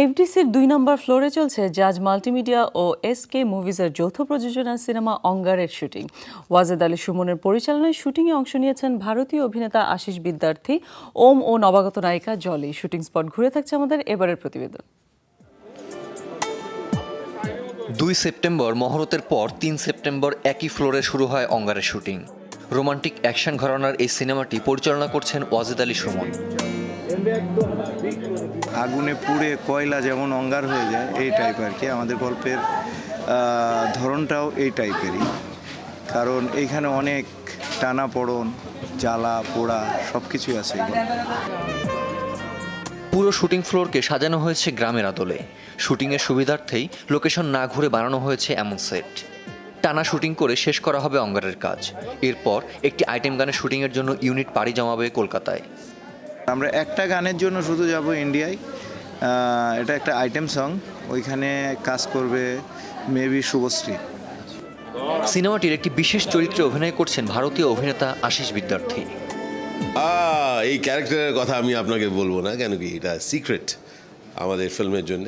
এফডিসির ২ নম্বর ফ্লোরে চলছে জাজ মাল্টিমিডিয়া ও এসকে মুভিজের যৌথ প্রযোজনার সিনেমা অঙ্গারের শুটিং। ওয়াজেদ আলী সুমনের পরিচালনায় শুটিংয়ে অংশ নিয়েছেন ভারতীয় অভিনেতা আশিস বিদ্যার্থী, ওম ও নবাগত নায়িকা জলি। শুটিং স্পট ঘুরে থাকছে আমাদের এবারের প্রতিবেদন। ২ সেপ্টেম্বর মহরতের পর ৩ সেপ্টেম্বর একই ফ্লোরে শুরু হয় অঙ্গারের শুটিং। রোমান্টিক অ্যাকশন ঘরানার এই সিনেমাটি পরিচালনা করছেন ওয়াজেদ আলী সুমন। আগুনে পুড়ে কয়লা যেমন অঙ্গার হয়ে যায় এই টাইপ আর কি। আমাদের গল্পের ধরনটাও এই টাইপেরই, কারণ এইখানে অনেক টানাপোড়ন, জ্বালা পোড়া সব কিছুই আছে। পুরো শুটিং ফ্লোরকে সাজানো হয়েছে গ্রামের আদলে। শুটিংয়ের সুবিধার্থেই লোকেশন না ঘুরে বানানো হয়েছে এমন সেট। টানা শুটিং করে শেষ করা হবে অঙ্গারের কাজ। এরপর একটি আইটেম গানের শুটিংয়ের জন্য ইউনিট পাড়ি জমাবে কলকাতায়। আমরা একটা গানের জন্য শুধু যাব ইন্ডিয়ায়। এটা একটা আইটেম সং, ওইখানে কাজ করবে মেবি শুভশ্রী। সিনেমাটির একটি বিশেষ চরিত্রে অভিনয় করছেন ভারতীয় অভিনেতা আশিস বিদ্যার্থী। এই ক্যারেক্টারের কথা আমি আপনাকে বলবো না, কেন কি এটা সিক্রেট আমাদের ফিল্মের জন্য।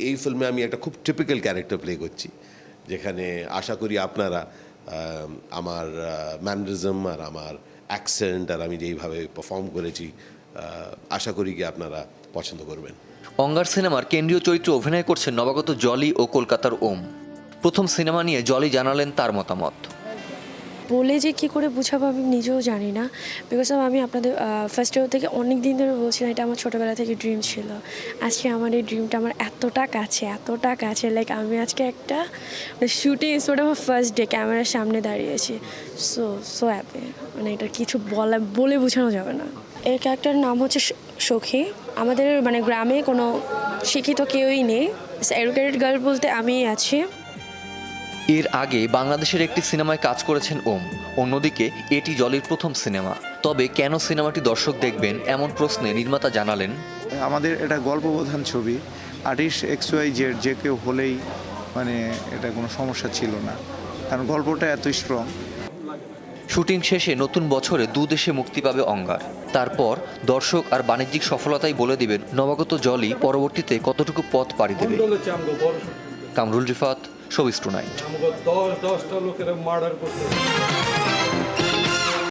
এই ফিল্মে আমি একটা খুব টিপিক্যাল ক্যারেক্টার প্লে করছি, যেখানে আশা করি আপনারা আমার ম্যানারিজম আর আমার অ্যাকসেন্ট আর আমি যেইভাবে পারফর্ম করেছি, আশা করি কি আপনারা পছন্দ করবেন। অঙ্গার সিনেমার কেন্দ্রীয় চরিত্রে অভিনয় করছেন নবাগত জলি ও কলকাতার ওম। প্রথম সিনেমা নিয়ে জলি জানালেন তার মতামত। বলে যে কী করে বুঝাবো আমি নিজেও জানি না, বিকজ আমি আপনাদের ফার্স্ট ইয়ার থেকে অনেক দিন ধরে বলছিলাম এটা আমার ছোটোবেলা থেকে ড্রিম ছিল। আজকে আমার এই ড্রিমটা আমার এতটা কাছে লাইক আমি আজকে একটা শুটিং স্পটে আমার ফার্স্ট ডে ক্যামেরার সামনে দাঁড়িয়েছি। সো হ্যাপি, মানে এটা কিছু বলে বোঝানো যাবে না। এই ক্যারেক্টার নাম হচ্ছে সখী। আমাদের গ্রামে কোনো শিক্ষিত কেউই নেই, এডুকেটেড গার্ল বলতে আমিই আছি। এর আগে বাংলাদেশের একটি সিনেমায় কাজ করেছেন ওম। অন্যদিকে এটি জলির প্রথম সিনেমা। তবে কেন সিনেমাটি দর্শক দেখবেন এমন প্রশ্নে নির্মাতা জানালেন, আমাদের এটা গল্পপ্রধান ছবি, আর্টিস্ট XYZ যে কেউ হলেই এটা কোনো সমস্যা ছিল না, কারণ গল্পটা এত স্ট্রং। শুটিং শেষে নতুন বছরে দুদেশে মুক্তি পাবে অঙ্গার। তারপর দর্শক আর বাণিজ্যিক সফলতাই বলে দিবেন নবাগত জলি পরবর্তীতে কতটুকু পথ পাড়ি দেবে। Kamrul Rifat, showbiz tonight.